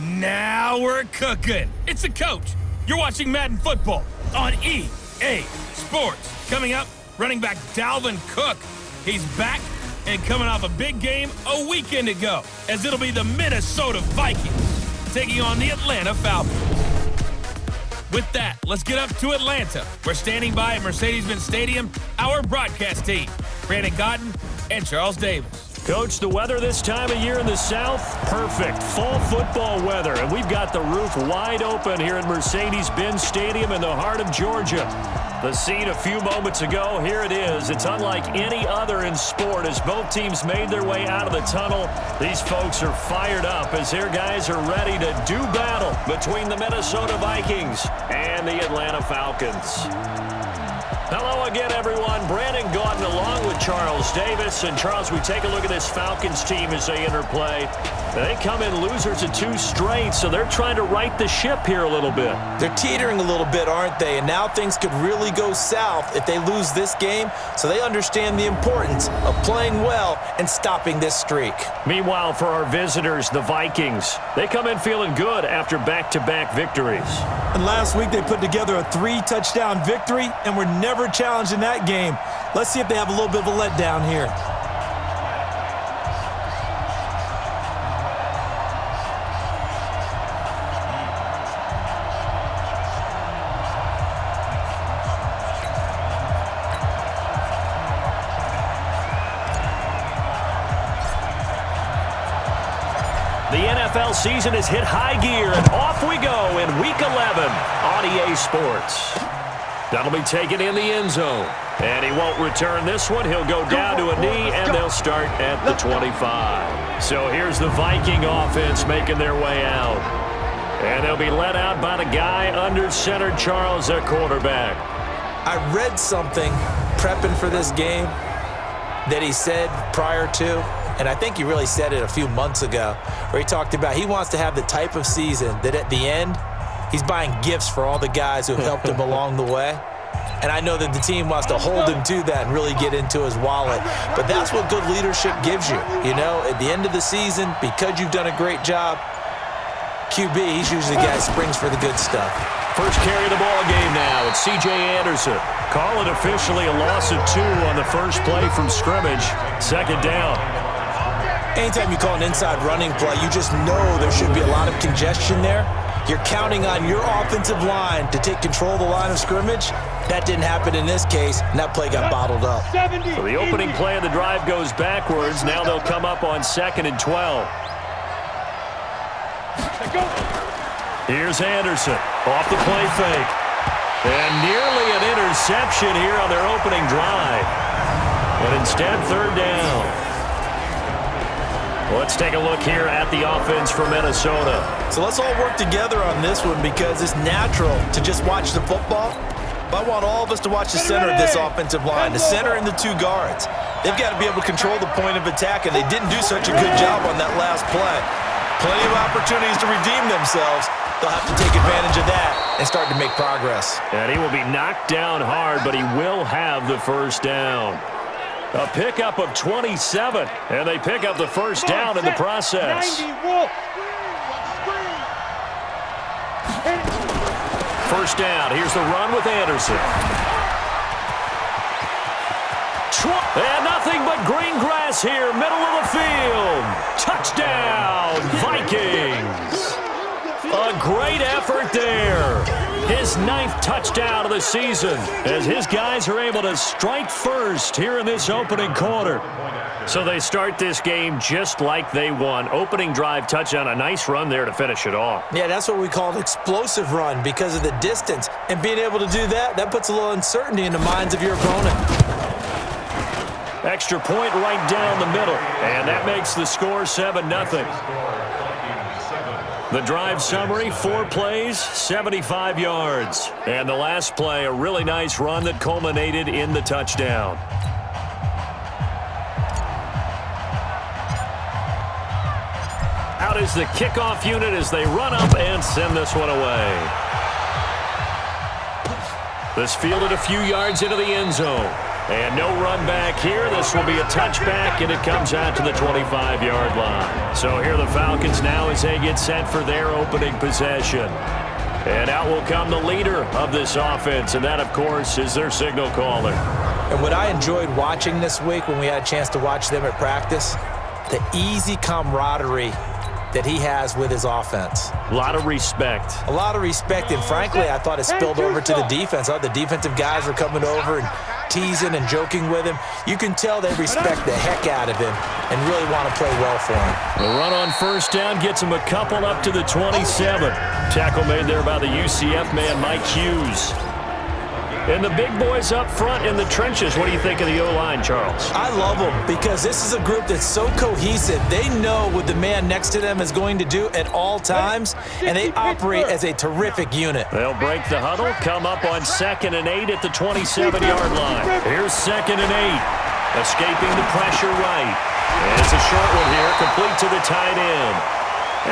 Now we're cooking. It's the coach. You're watching Madden Football on EA Sports. Coming up, running back Dalvin Cook. He's back and coming off a big game a weekend ago, as it'll be the Minnesota Vikings taking on the Atlanta Falcons. With that, let's get up to Atlanta. We're standing by at Mercedes-Benz Stadium, our broadcast team, Brandon Godden and Charles Davis. Coach, the weather this time of year in the South, perfect. Fall football weather, and we've got the roof wide open here at Mercedes-Benz Stadium in the heart of Georgia. The scene a few moments ago, here it is. It's unlike any other in sport as both teams made their way out of the tunnel. These folks are fired up as their guys are ready to do battle between the Minnesota Vikings and the Atlanta Falcons. Hello again, everyone. Brandon Gaudin along with Charles Davis. And, Charles, we take a look at this Falcons team as they interplay. They come in losers of 2 straight, so they're trying to right the ship here a little bit. They're teetering a little bit, aren't they? And now things could really go south if they lose this game, so they understand the importance of playing well and stopping this streak. Meanwhile, for our visitors, the Vikings, they come in feeling good after back-to-back victories. And last week they put together a 3-touchdown victory and were never challenged in that game. Let's see if they have a little bit of a letdown here. The NFL season has hit high gear, and off we go in Week 11 on EA Sports. That'll be taken in the end zone. And he won't return this one. He'll go down to a knee, and they'll start at the 25. So here's the Viking offense making their way out. And they'll be led out by the guy under center, Charles, at quarterback. I read something prepping for this game that he said prior to, and I think he really said it a few months ago, where he talked about he wants to have the type of season that at the end, he's buying gifts for all the guys who have helped him along the way. And I know that the team wants to hold him to that and really get into his wallet. But that's what good leadership gives you. You know, at the end of the season, because you've done a great job, QB, he's usually the guy who springs for the good stuff. First carry of the ball game now. It's C.J. Anderson. Call it officially a loss of 2 on the first play from scrimmage. Second down. Anytime you call an inside running play, you just know there should be a lot of congestion there. You're counting on your offensive line to take control of the line of scrimmage. That didn't happen in this case, and that play got bottled up. So the opening play of the drive goes backwards. Now they'll come up on 2nd and 12. Here's Anderson off the play fake. And nearly an interception here on their opening drive. But instead, 3rd down. Let's take a look here at the offense for Minnesota. So let's all work together on this one because it's natural to just watch the football. But I want all of us to watch the center of this offensive line, the center and the 2 guards. They've got to be able to control the point of attack, and they didn't do such a good job on that last play. Plenty of opportunities to redeem themselves. They'll have to take advantage of that and start to make progress. And he will be knocked down hard, but he will have the first down. A pickup of 27, and they pick up the first down in the process. First down. Here's the run with Anderson. And nothing but green grass here, middle of the field. Touchdown, Vikings. A great effort there. His 9th touchdown of the season as his guys are able to strike first here in this opening quarter. So they start this game just like they won. Opening drive touchdown, a nice run there to finish it off. Yeah, that's what we call an explosive run because of the distance. And being able to do that, that puts a little uncertainty in the minds of your opponent. Extra point right down the middle. And that makes the score 7-0. The drive summary, 4 plays, 75 yards. And the last play, a really nice run that culminated in the touchdown. Out is the kickoff unit as they run up and send this one away. This fielded a few yards into the end zone. And no run back here. This will be a touchback, and it comes out to the 25-yard line. So here are the Falcons now as they get set for their opening possession. And out will come the leader of this offense, and that, of course, is their signal caller. And what I enjoyed watching this week when we had a chance to watch them at practice, the easy camaraderie that he has with his offense. A lot of respect. A lot of respect, and frankly, I thought it spilled over to the defense. The defensive guys were coming over and teasing and joking with him. You can tell they respect the heck out of him and really want to play well for him. The run on first down gets him a couple up to the 27. Tackle made there by the UCF man, Mike Hughes. And the big boys up front in the trenches. What do you think of the O-line, Charles? I love them because this is a group that's so cohesive. They know what the man next to them is going to do at all times, and they operate as a terrific unit. They'll break the huddle, come up on 2nd and 8 at the 27-yard line. Here's 2nd and 8. Escaping the pressure right. And it's a short one here, complete to the tight end.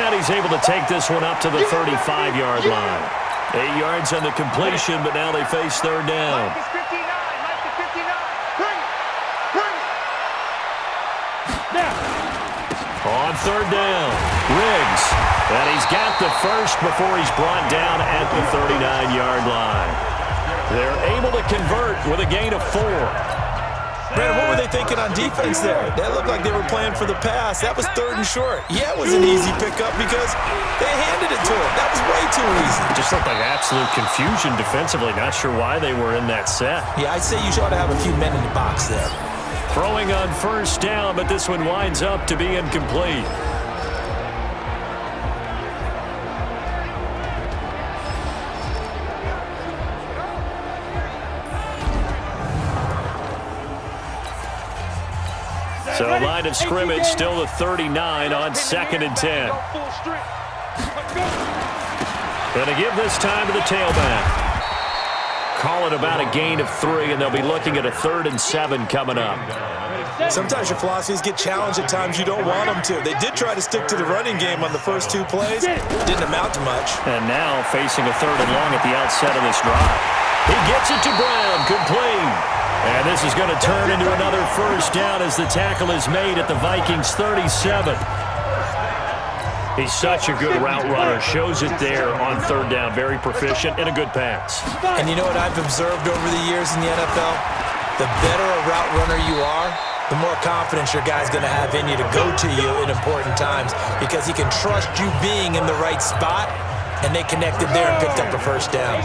And he's able to take this one up to the 35-yard line. 8 yards on the completion, but now they face third down. On third down, Riggs. And he's got the first before he's brought down at the 39-yard line. They're able to convert with a gain of 4. Brandon, what were they thinking on defense there? That looked like they were playing for the pass. That was 3rd and short. Yeah, it was an easy pickup because they handed it to him. That was way too easy. Just looked like absolute confusion defensively. Not sure why they were in that set. Yeah, I'd say you ought to have a few men in the box there. Throwing on first down, but this one winds up to be incomplete. So line of scrimmage still the 39 on 2nd and 10. Going to give this time to the tailback. Call it about a gain of 3, and they'll be looking at a 3rd and 7 coming up. Sometimes your philosophies get challenged at times you don't want them to. They did try to stick to the running game on the first 2 plays. Didn't amount to much. And now facing a 3rd and long at the outset of this drive. He gets it to Brown, complete. And this is going to turn into another first down as the tackle is made at the Vikings 37. He's such a good route runner. Shows it there on 3rd down. Very proficient and a good pass. And you know what I've observed over the years in the NFL? The better a route runner you are, the more confidence your guy's going to have in you to go to you in important times because he can trust you being in the right spot, and they connected there and picked up the first down.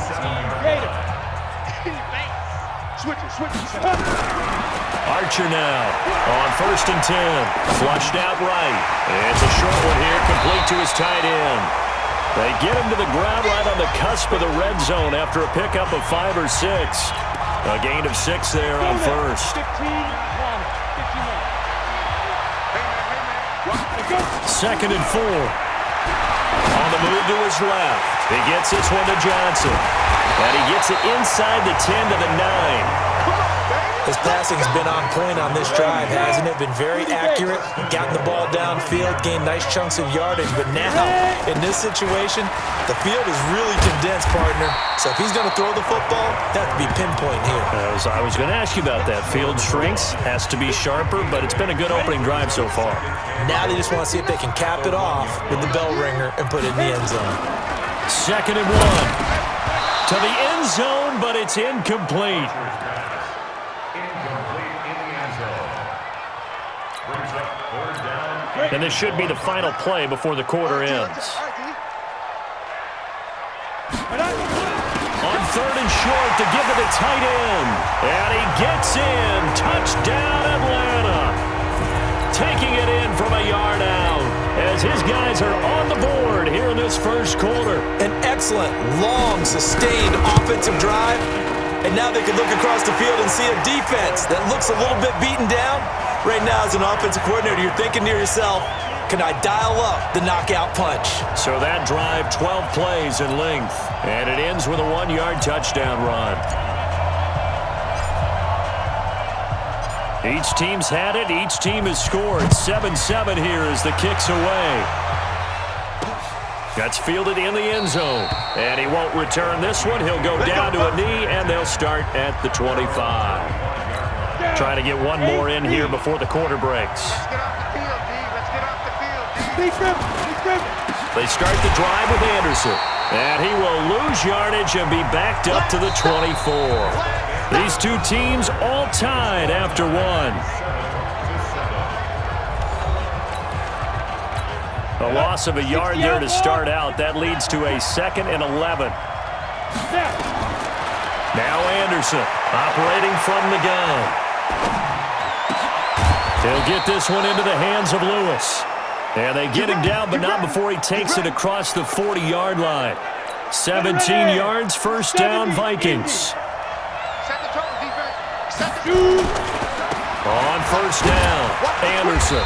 Archer now on 1st and 10. Flushed out right. It's a short one here, complete to his tight end. They get him to the ground right on the cusp of the red zone after a pickup of 5 or 6. A gain of 6 there on first. 2nd and 4. On the move to his left. He gets this one to Johnson. And he gets it inside the 10 to the 9. His passing's been on point on this drive, hasn't it? Been very accurate, gotten the ball downfield, gained nice chunks of yardage. But now, in this situation, the field is really condensed, partner. So if he's going to throw the football, that would be pinpoint here. I was going to ask you about that. Field shrinks, has to be sharper, but it's been a good opening drive so far. Now they just want to see if they can cap it off with the bell ringer and put it in the end zone. 2nd and 1. To the end zone, but it's incomplete. And this should be the final play before the quarter ends. On 3rd and short to give it a tight end. And he gets in. Touchdown, Atlanta. Taking it in from a yard out as his guys are on the board here in this first quarter. An excellent, long, sustained offensive drive. And now they can look across the field and see a defense that looks a little bit beaten down. Right now, as an offensive coordinator, you're thinking to yourself, can I dial up the knockout punch? So that drive, 12 plays in length. And it ends with a 1-yard touchdown run. Each team's had it. Each team has scored. 7-7 here as the kick's away. That's fielded in the end zone. And he won't return this one. He'll go down to a knee, and they'll start at the 25. Trying to get one more in here before the quarter breaks. They start the drive with Anderson. And he will lose yardage and be backed up to the 24. These two teams all tied after one. A loss of a yard there to start out. That leads to a 2nd and 11. Now Anderson operating from the gun. He'll get this one into the hands of Lewis. And they get him down, but not before he takes it across the 40-yard line. 17 yards, first down, Vikings. On first down, Anderson.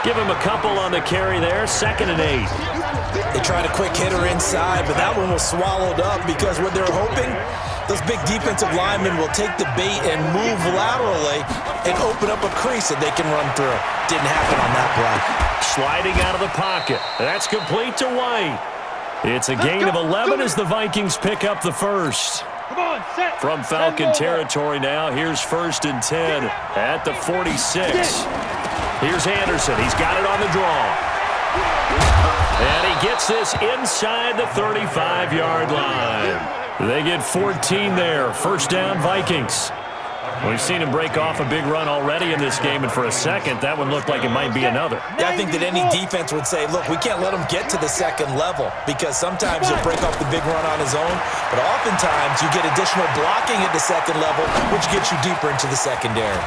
Give him a couple on the carry there, 2nd and 8. They tried a quick hitter inside, but that one was swallowed up because what they're hoping, those big defensive linemen will take the bait and move laterally and open up a crease that they can run through. Didn't happen on that play. Sliding out of the pocket. That's complete to White. It's a gain of 11 as the Vikings pick up the first. From Falcon territory now, here's 1st and 10 at the 46. Here's Anderson. He's got it on the draw. And he gets this inside the 35-yard line. They get 14 there. First down, Vikings. We've seen him break off a big run already in this game, and for a second, that one looked like it might be another. Yeah, I think that any defense would say, look, we can't let him get to the 2nd level because sometimes he'll break off the big run on his own, but oftentimes you get additional blocking at the 2nd level, which gets you deeper into the secondary.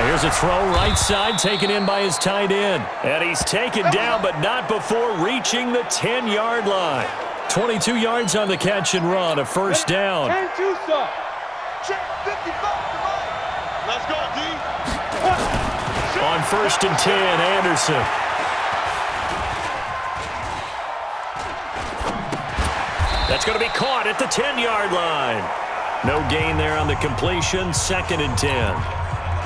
Here's a throw right side, taken in by his tight end. And he's taken down, but not before reaching the 10-yard line. 22 yards on the catch and run, a first down. Let's go, D. On 1st and 10, Anderson. That's going to be caught at the 10-yard line. No gain there on the completion, 2nd and 10.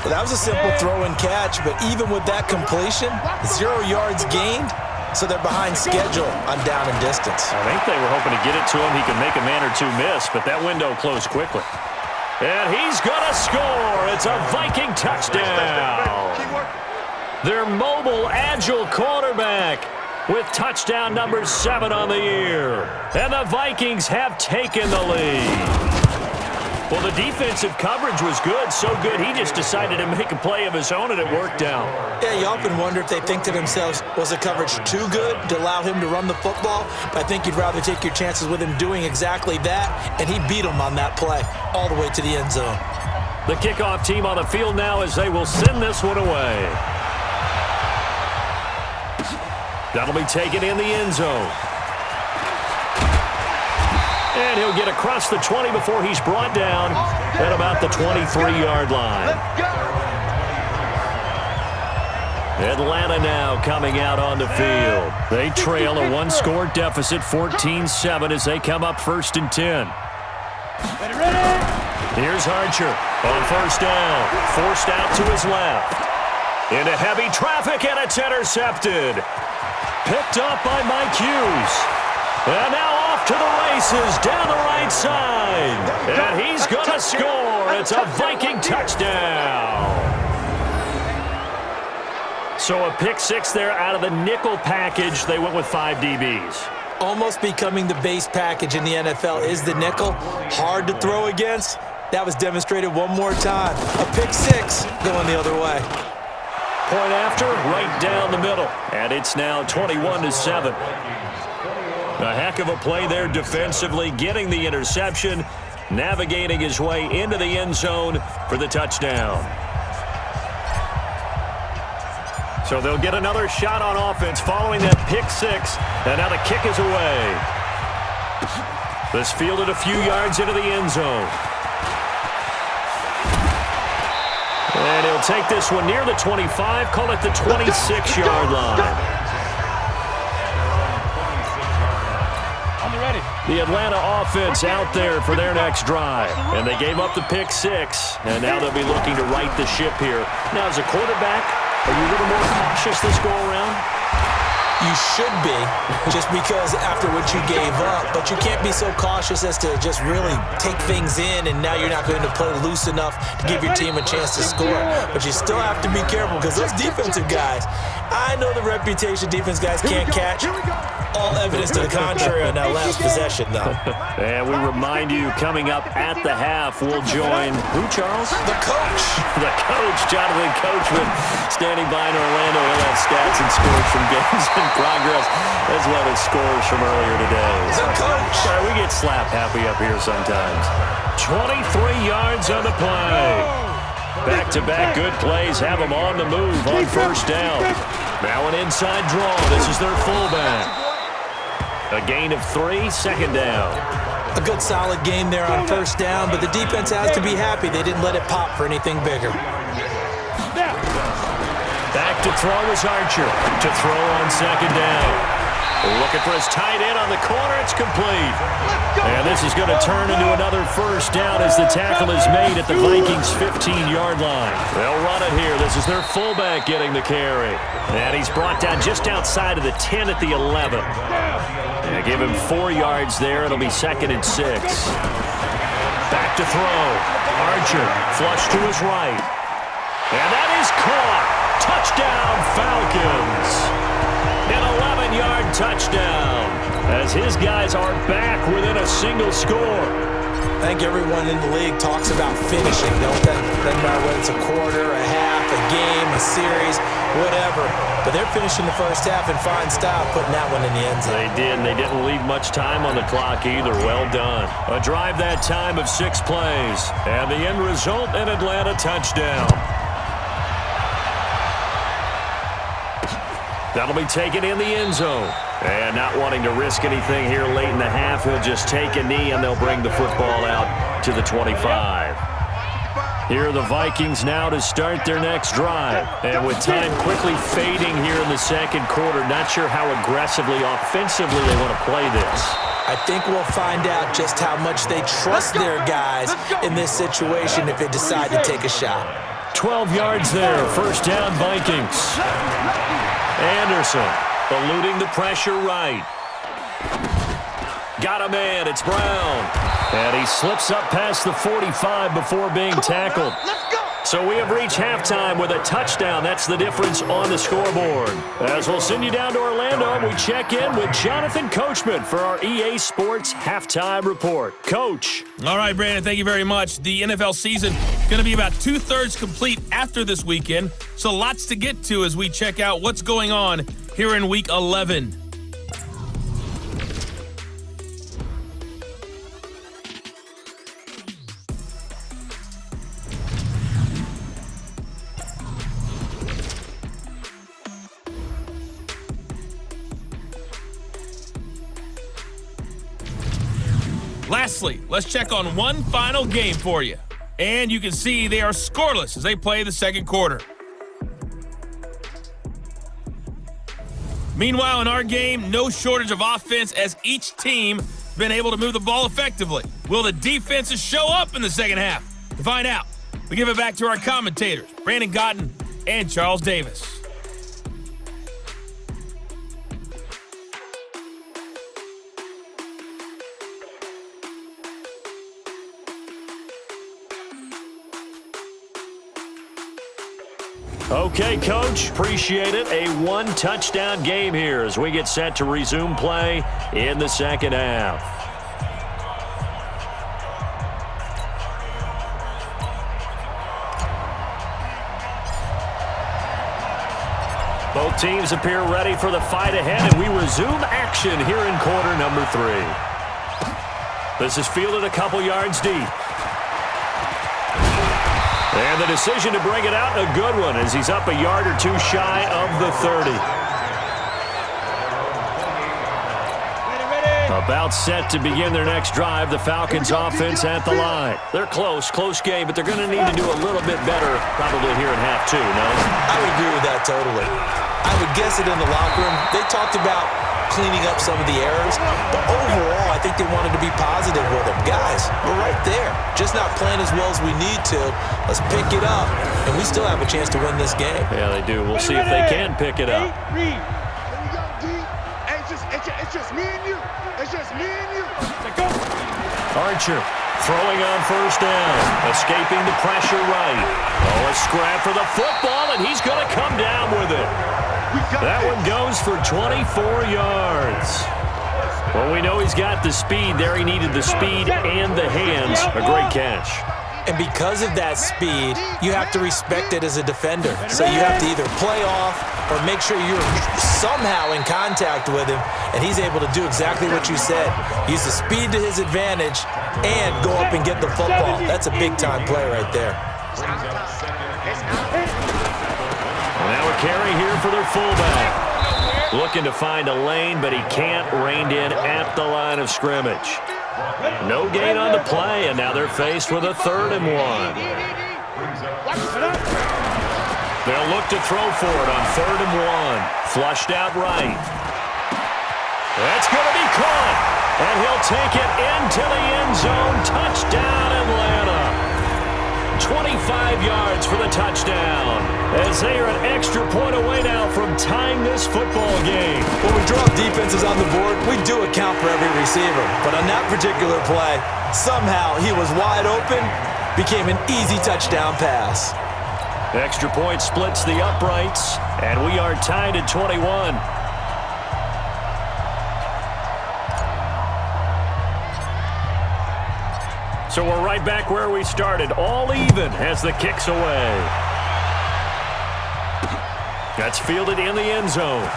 Well, that was a simple throw and catch, but even with that completion, 0 yards gained, so they're behind schedule on down and distance. I think they were hoping to get it to him. He could make a man or two miss, but that window closed quickly. And he's going to score. It's a Viking touchdown. Their mobile, agile quarterback with touchdown number 7 on the year. And the Vikings have taken the lead. Well, the defensive coverage was good, so good he just decided to make a play of his own, and it worked out. Yeah, you often wonder if they think to themselves, was the coverage too good to allow him to run the football? But I think you'd rather take your chances with him doing exactly that, and he beat him on that play all the way to the end zone. The kickoff team on the field now as they will send this one away. That'll be taken in the end zone. And he'll get across the 20 before he's brought down at about the 23-yard line. Atlanta now coming out on the field. They trail a one-score deficit, 14-7, as they come up 1st and 10. Here's Archer on 1st down. Forced out to his left. Into heavy traffic, and it's intercepted. Picked up by Mike Hughes. And now off to the races down the right side. And he's going to score. It's a Viking touchdown. So a pick 6 there out of the nickel package. They went with 5 DBs. Almost becoming the base package in the NFL is the nickel. Hard to throw against. That was demonstrated one more time. A pick 6 going the other way. Point after, right down the middle. And it's now 21-7. A heck of a play there defensively, getting the interception, navigating his way into the end zone for the touchdown. So they'll get another shot on offense following that pick 6, and now the kick is away. This fielded a few yards into the end zone. And he'll take this one near the 25, call it the 26-yard line. The Atlanta offense out there for their next drive. And they gave up the pick 6, and now they'll be looking to right the ship here. Now, as a quarterback, are you a little more cautious this go-around? You should be, just because after what you gave up. But you can't be so cautious as to just really take things in, and now you're not going to play loose enough to give your team a chance to score. But you still have to be careful, because those defensive guys, I know the reputation defense guys can't catch. All evidence to the contrary on that last possession, though. And we remind you, coming up at the half, we'll join who, Charles? The coach. The coach, Jonathan Coachman, standing by in Orlando. He'll have stats and scores from games in progress, as well as scores from earlier today. The coach. Sorry, we get slap happy up here sometimes. 23 yards on the play. Back-to-back good plays have them on the move on first down. Now an inside draw. This is their fullback. A gain of 3, second down. A good solid game there on first down, but the defense has to be happy they didn't let it pop for anything bigger. Back to throw is Archer. To throw on second down. Looking for his tight end on the corner. It's complete. And this is going to turn into another first down as the tackle is made at the Vikings' 15-yard line. They'll run it here. This is their fullback getting the carry. And he's brought down just outside of the 10 at the 11. And give him 4 yards there. It'll be 2nd and 6. Back to throw. Archer flush to his right. And that is caught. Touchdown, Falcons. An 11-yard touchdown as his guys are back within a single score. I think everyone in the league talks about finishing, don't they? Doesn't matter whether it's a quarter, a half, a game, a series, whatever. But they're finishing the first half in fine style, putting that one in the end zone. They did, and they didn't leave much time on the clock either. Well done. A drive that time of 6 plays. And the end result, an Atlanta touchdown. That'll be taken in the end zone. And not wanting to risk anything here late in the half, he'll just take a knee, and they'll bring the football out to the 25. Here are the Vikings now to start their next drive. And with time quickly fading here in the second quarter, not sure how aggressively, offensively they want to play this. I think we'll find out just how much they trust their guys in this situation if they decide to take a shot. 12 yards there, first down Vikings. Anderson eluding the pressure right. Got a man, it's Brown. And he slips up past the 45 before being tackled. So we have reached halftime with a touchdown. That's the difference on the scoreboard. As we'll send you down to Orlando, and we check in with Jonathan Coachman for our EA Sports Halftime Report. Coach. All right, Brandon, thank you very much. The NFL season is going to be about 2/3 complete after this weekend, so lots to get to as we check out what's going on here in Week 11. Lastly, let's check on one final game for you. And you can see they are scoreless as they play the second quarter. Meanwhile, in our game, no shortage of offense as each team has been able to move the ball effectively. Will the defenses show up in the second half? To find out, we give it back to our commentators, Brandon Gotten and Charles Davis. Okay, Coach, appreciate it. A one-touchdown game here as we get set to resume play in the second half. Both teams appear ready for the fight ahead, and we resume action here in quarter number 3. This is fielded a couple yards deep. And the decision to bring it out, a good one, as he's up a yard or two shy of the 30. About set to begin their next drive, the Falcons offense at the line. They're close game, but they're going to need to do a little bit better probably here in half 2, no? I would agree with that totally. I would guess it in the locker room. They talked about cleaning up some of the errors, but overall, I think they wanted to be positive with them. Guys, we're right there. Just not playing as well as we need to. Let's pick it up, and we still have a chance to win this game. Yeah, they do. We'll see if they can pick it up. It's just me and you. It's just me and you. Archer throwing on first down. Escaping the pressure right. Oh, a scrap for the football, and he's going to come down with it. That one goes for 24 yards. Well, we know he's got the speed there. He needed the speed and the hands. A great catch. And because of that speed, you have to respect it as a defender. So you have to either play off or make sure you're somehow in contact with him, and he's able to do exactly what you said. Use the speed to his advantage and go up and get the football. That's a big-time play right there. Now a carry here for their fullback. Looking to find a lane, but he can't. Reined in at the line of scrimmage. No gain on the play, and now they're faced with a 3rd and 1. They'll look to throw for it on 3rd and 1. Flushed out right. That's going to be caught, and he'll take it into the end zone. Touchdown, Atlanta. 25 yards for the touchdown, as they are an extra point away now from tying this football game. When we drop defenses on the board, we do account for every receiver. But on that particular play, somehow he was wide open, became an easy touchdown pass. Extra point splits the uprights, and we are tied at 21. So we're right back where we started, all even as the kick's away. That's fielded in the end zone.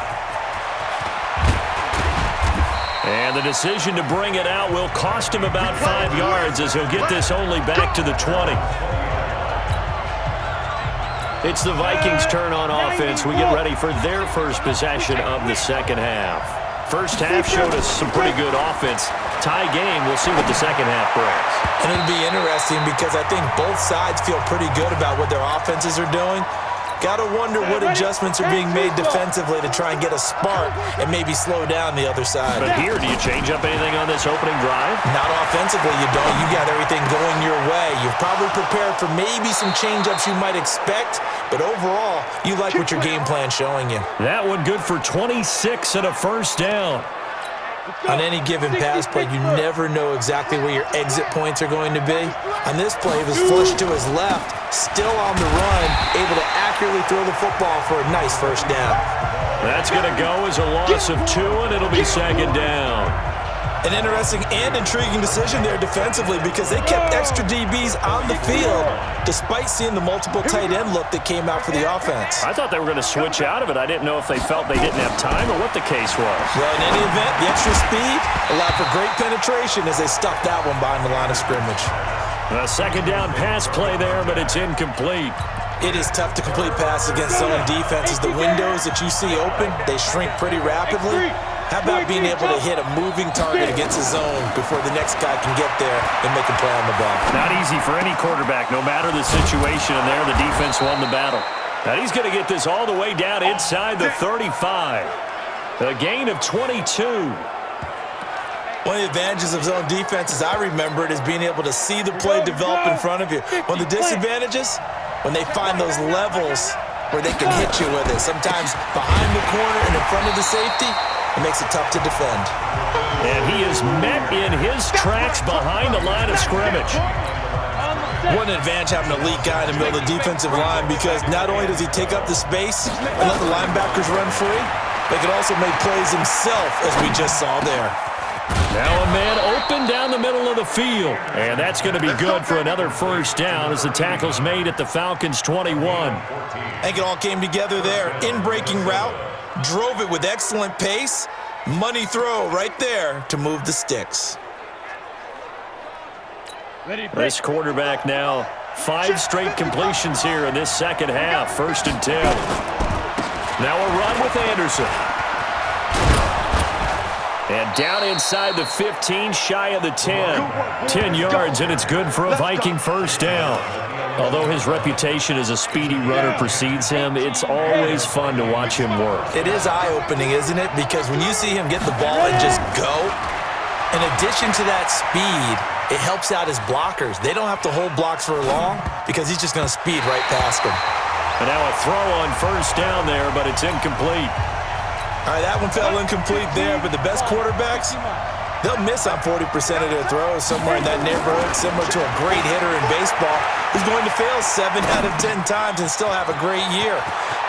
And the decision to bring it out will cost him about 5 yards, as he'll get this only back to the 20. It's the Vikings' turn on offense. We get ready for their first possession of the second half. First half showed us some pretty good offense. Tie game, we'll see what the second half brings. And it'll be interesting because I think both sides feel pretty good about what their offenses are doing. Got to wonder what adjustments are being made defensively to try and get a spark and maybe slow down the other side. But here, do you change up anything on this opening drive? Not offensively, you don't. You got everything going your way. You've probably prepared for maybe some change-ups you might expect, but overall, you like what your game plan's showing you. That one good for 26 and a first down. On any given pass play, you never know exactly where your exit points are going to be. On this play, he was flushed to his left, still on the run, able to accurately throw the football for a nice first down. That's going to go as a loss of 2, and it'll be second down. An interesting and intriguing decision there defensively because they kept extra DBs on the field despite seeing the multiple tight end look that came out for the offense. I thought they were going to switch out of it. I didn't know if they felt they didn't have time or what the case was. Well, in any event, the extra speed allowed for great penetration as they stuffed that one behind the line of scrimmage. A second down pass play there, but it's incomplete. It is tough to complete passes against zone defenses. The windows that you see open, they shrink pretty rapidly. How about being able to hit a moving target against a zone before the next guy can get there and make a play on the ball? Not easy for any quarterback, no matter the situation, and there the defense won the battle. Now he's going to get this all the way down inside the 35. A gain of 22. One of the advantages of zone defense, as I remember it, is being able to see the play develop in front of you. One of the disadvantages, when they find those levels where they can hit you with it, sometimes behind the corner and in front of the safety, it makes it tough to defend. And he is met in his tracks behind the line of scrimmage. What an advantage having an elite guy in the middle of the defensive line, because not only does he take up the space and let the linebackers run free, but he can also make plays himself, as we just saw there. Now a man open down the middle of the field. And that's going to be good for another first down as the tackle's made at the Falcons' 21. I think it all came together there. In-breaking route, drove it with excellent pace. Money throw right there to move the sticks. This quarterback now 5 straight completions here in this second half. 1st and 10. Now a run with Anderson. And down inside the 15, shy of the 10. 10 yards, and it's good for a Viking first down. Although his reputation as a speedy runner precedes him, it's always fun to watch him work. It is eye-opening, isn't it? Because when you see him get the ball and just go, in addition to that speed, it helps out his blockers. They don't have to hold blocks for long because he's just going to speed right past them. And now a throw on first down there, but it's incomplete. All right, that one fell incomplete there, but the best quarterbacks, they'll miss on 40% of their throws somewhere in that neighborhood, similar to a great hitter in baseball who's going to fail 7 out of 10 times and still have a great year.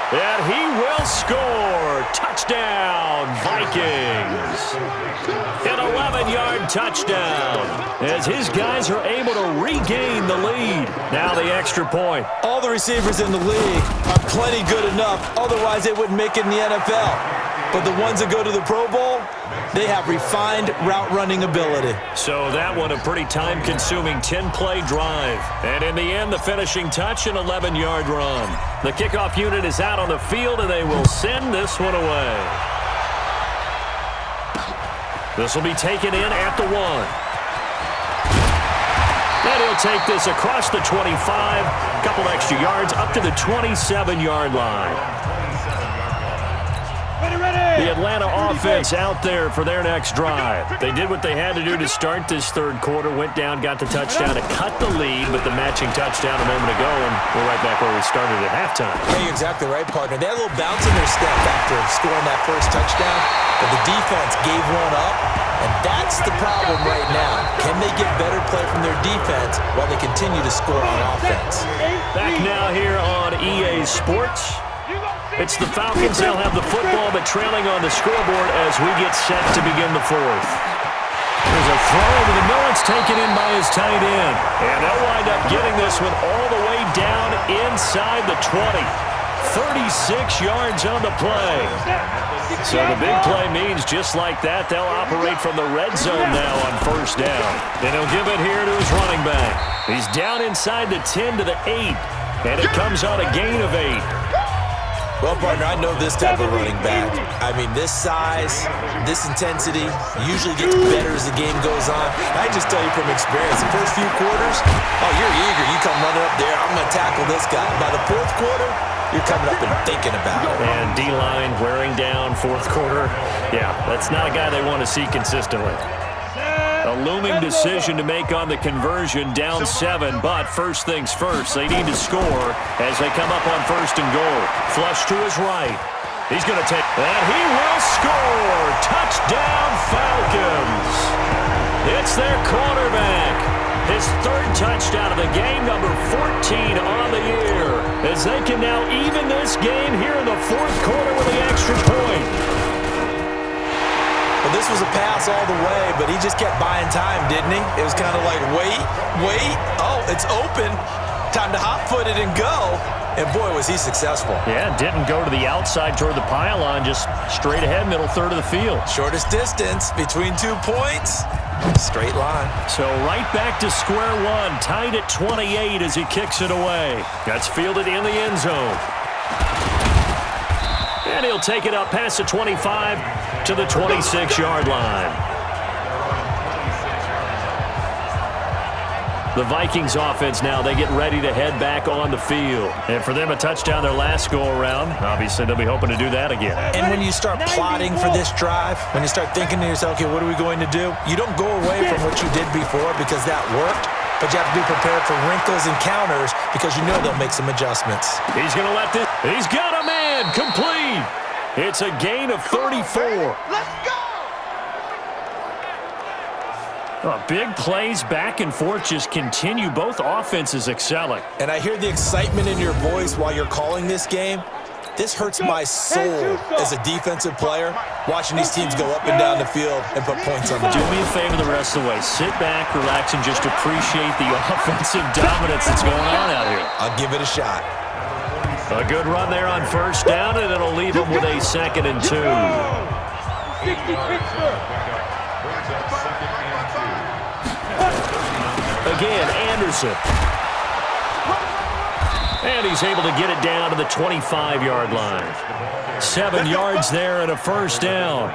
And he will score. Touchdown, Vikings. An 11-yard touchdown as his guys are able to regain the lead. Now the extra point. All the receivers in the league are plenty good enough, otherwise they wouldn't make it in the NFL. But the ones that go to the Pro Bowl, they have refined route running ability. So that one a pretty time-consuming 10-play drive. And in the end, the finishing touch, an 11-yard run. The kickoff unit is out on the field, and they will send this one away. This will be taken in at the 1. And he'll take this across the 25, a couple extra yards, up to the 27-yard line. The Atlanta offense out there for their next drive. They did what they had to do to start this third quarter, went down, got the touchdown to cut the lead, but the matching touchdown a moment ago, and we're right back where we started at halftime. Yeah, you're exactly right, partner. They had a little bounce in their step after scoring that first touchdown, but the defense gave one up, and that's the problem right now. Can they get better play from their defense while they continue to score on offense? Back now here on EA Sports. It's the Falcons. They'll have the football, but trailing on the scoreboard as we get set to begin the fourth. There's a throw over the middle. It's taken in by his tight end. And they'll wind up getting this one all the way down inside the 20. 36 yards on the play. So the big play means just like that, they'll operate from the red zone now on first down. And he'll give it here to his running back. He's down inside the 10 to the 8. And it comes on a gain of 8. Well, partner, I know this type of running back. I mean, this size, this intensity usually gets better as the game goes on. And I just tell you from experience, the first few quarters, oh, you're eager. You come running up there, I'm going to tackle this guy. By the fourth quarter, you're coming up and thinking about it. And D-line wearing down fourth quarter. Yeah, that's not a guy they want to see consistently. A looming decision to make on the conversion, down 7, but first things first, they need to score as they come up on first and goal. Flush to his right. He's going to take, and he will score! Touchdown, Falcons! It's their quarterback. His third touchdown of the game, number 14 on the year, as they can now even this game here in the fourth quarter with the extra point. Well, this was a pass all the way, but he just kept buying time, didn't he? It was kind of like, wait. Oh, it's open. Time to hot-foot it and go. And, boy, was he successful. Yeah, didn't go to the outside toward the pylon, just straight ahead, middle third of the field. Shortest distance between 2 points. Straight line. So right back to square one, tied at 28 as he kicks it away. That's fielded in the end zone. And he'll take it up past the 25 to the 26-yard line. The Vikings offense now, they get ready to head back on the field. And for them, a touchdown their last go-around. Obviously, they'll be hoping to do that again. And when you start plotting for this drive, when you start thinking to yourself, okay, what are we going to do? You don't go away from what you did before because that worked. But you have to be prepared for wrinkles and counters because you know they'll make some adjustments. He's going to let this. He's got a man complete. It's a gain of 34. Let's go! Big plays back and forth just continue. Both offenses excelling. And I hear the excitement in your voice while you're calling this game. This hurts my soul as a defensive player, watching these teams go up and down the field and put points on the board. Do me a favor the rest of the way. Sit back, relax, and just appreciate the offensive dominance that's going on out here. I'll give it a shot. A good run there on first down, and it'll leave them with a 2nd and 2. Again, Anderson. And he's able to get it down to the 25-yard line. 7 yards there and a first down.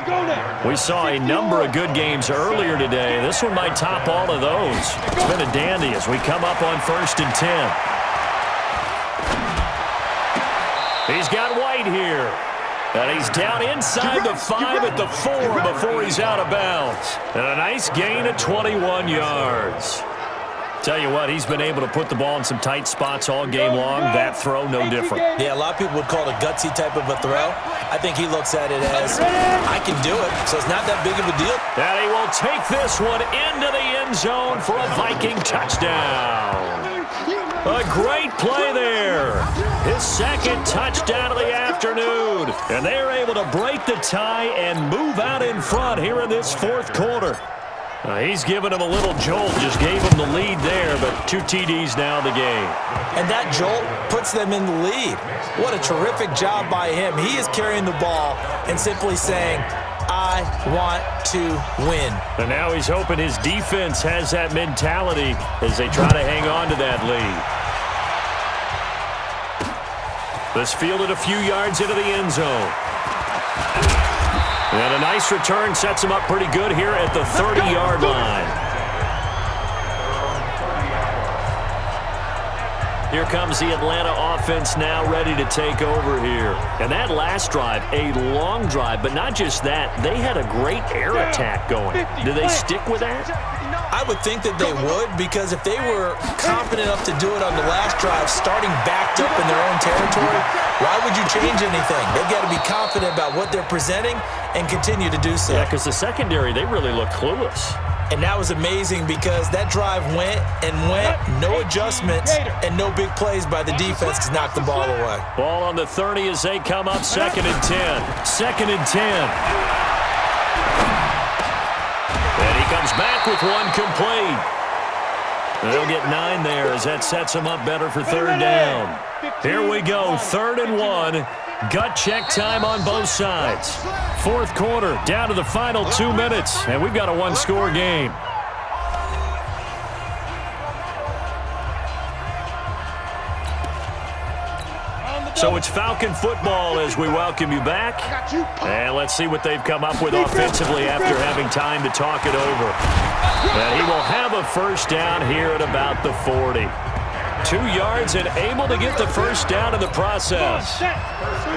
We saw a number of good games earlier today. This one might top all of those. It's been a dandy as we come up on 1st and 10. He's got White here. And he's down inside the 5 at the 4 before he's out of bounds. And a nice gain of 21 yards. Tell you what, he's been able to put the ball in some tight spots all game long. That throw, no different. Yeah, a lot of people would call it a gutsy type of a throw. I think he looks at it as, I can do it, so it's not that big of a deal. And he will take this one into the end zone for a Viking touchdown. A great play there. His second touchdown of the afternoon. And they're able to break the tie and move out in front here in this fourth quarter. He's given him a little jolt, just gave him the lead there, but 2 TDs now in the game. And that jolt puts them in the lead. What a terrific job by him. He is carrying the ball and simply saying, I want to win. And now he's hoping his defense has that mentality as they try to hang on to that lead. This fielded a few yards into the end zone. And a nice return sets him up pretty good here at the 30-yard line. Here comes the Atlanta offense now ready to take over here. And that last drive, a long drive, but not just that. They had a great air attack going. Do they stick with that? I would think that they would, because if they were confident enough to do it on the last drive, starting backed up in their own territory, why would you change anything? They've got to be confident about what they're presenting and continue to do so. Yeah, because the secondary, they really look clueless. And that was amazing because that drive went and went, no adjustments, and no big plays by the defense to knock the ball away. Ball on the 30 as they come up 2nd and 10. 2nd and 10. And he comes back with one complete. They'll get 9 there as that sets him up better for 3rd down. Here we go, 3rd and 1. Gut check time on both sides. 4th quarter, down to the final 2 minutes, and we've got a 1-score game. So it's Falcon football as we welcome you back. And let's see what they've come up with offensively after having time to talk it over. And he will have a 1st down here at about the 40. 2 yards and able to get the 1st down in the process.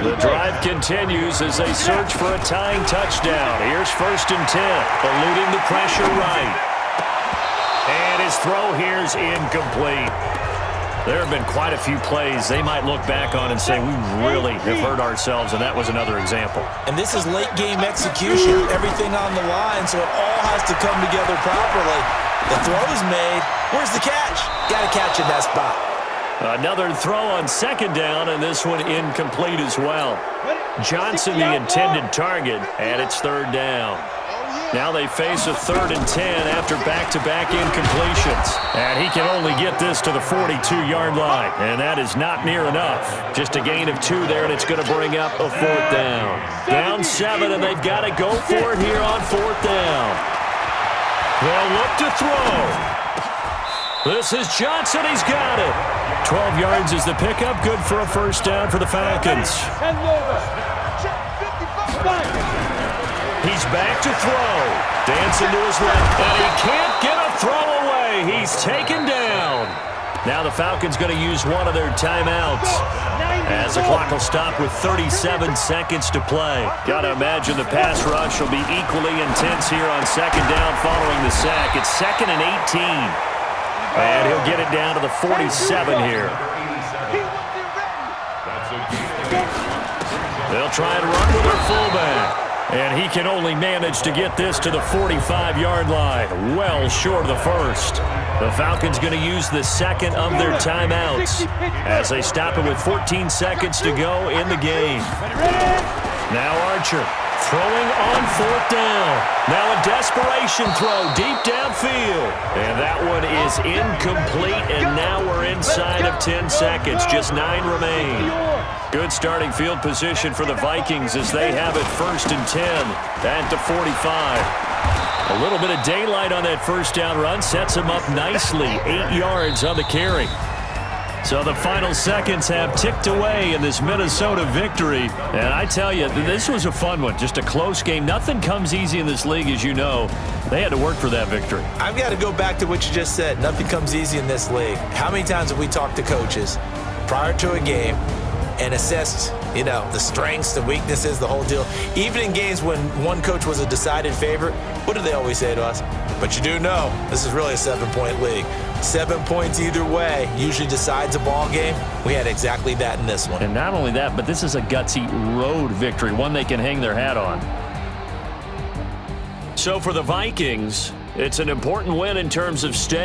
The drive continues as they search for a tying touchdown. Here's 1st and 10, eluding the pressure right. And his throw here is incomplete. There have been quite a few plays they might look back on and say, we really have hurt ourselves, and that was another example. And this is late-game execution, everything on the line, so it all has to come together properly. The throw is made. Where's the catch? Got to catch in that spot. Another throw on 2nd down, and this one incomplete as well. Johnson, the intended target, and it's 3rd down. Now they face a 3rd and 10 after back-to-back incompletions. And he can only get this to the 42-yard line, and that is not near enough. Just a gain of 2 there, and it's going to bring up a 4th down. Down 7, and they've got to go for it here on 4th down. They'll look to throw. This is Johnson. He's got it. 12 yards is the pickup. Good for a 1st down for the Falcons. He's back to throw. Dancing to his left, and he can't get a throw away. He's taken down. Now the Falcons going to use one of their timeouts as the clock will stop with 37 seconds to play. Got to imagine the pass rush will be equally intense here on 2nd down following the sack. It's 2nd and 18. And he'll get it down to the 47 here. They'll try and run with their fullback. And he can only manage to get this to the 45-yard line, well short of the 1st. The Falcons going to use the 2nd of their timeouts as they stop it with 14 seconds to go in the game. Now Archer throwing on 4th down. Now a desperation throw deep downfield. And that one is incomplete, and now we're inside of 10 seconds. Just 9 remain. Good starting field position for the Vikings as they have it 1st and 10 at the 45. A little bit of daylight on that 1st down run sets them up nicely. 8 yards on the carry. So the final seconds have ticked away in this Minnesota victory. And I tell you, this was a fun one. Just a close game. Nothing comes easy in this league, as you know. They had to work for that victory. I've got to go back to what you just said. Nothing comes easy in this league. How many times have we talked to coaches prior to a game and assessed you know, the strengths, the weaknesses, the whole deal. Even in games when one coach was a decided favorite, what do they always say to us? But you do know this is really a 7-point league. 7 points either way usually decides a ball game. We had exactly that in this one. And not only that, but this is a gutsy road victory, one they can hang their hat on. So for the Vikings, it's an important win in terms of staying.